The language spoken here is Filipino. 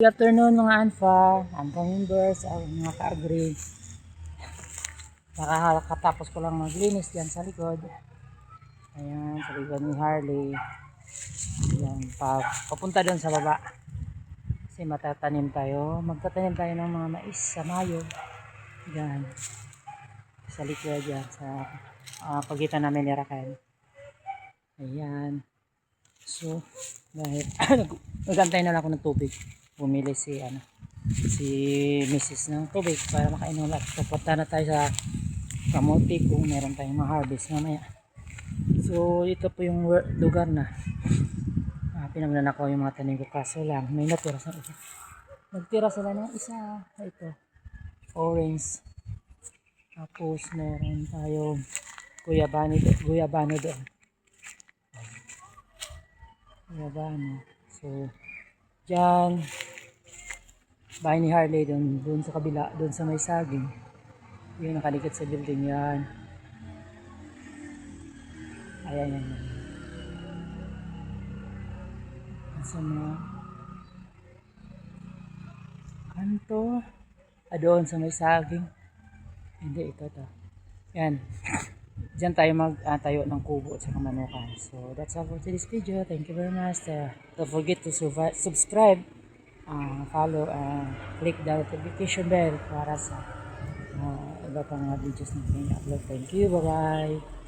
Good afternoon mga Anfa members, mga ka-agree. Nakakatapos ko lang maglinis dyan sa likod. Ayan, sa likod ni Harley. Ayan, papunta doon sa baba. Kasi magtatanim tayo ng mga mais sa Mayo. Ayan, sa likod yan, sa pagitan namin ni Raquel. Ayan. So, dahil nagantay na lang ako ng tubig. Bumili si Mrs. ng tubig para makainom at pupunta na tayo sa kamote kung meron tayong ma-harvest mamaya. So ito po yung lugar na pinaglalako yung mga tanim ko, kaso lang may natira sa isa. Nagtira sila ng isa, ito orange, tapos meron tayong guyabano doon. So dyan bahay ni Harley, doon sa kabila, doon sa may saging, yung nakalikit sa building yan. Ayan yan. Sa mga kanto, doon sa may saging, hindi, ito yan. Diyan tayo magtayo ng kubo at saka manukan. So that's all for today's video. Thank you very much. Don't forget to subscribe, follow, click the notification bell para sa iba pang mga videos na upload. Thank you, bye bye.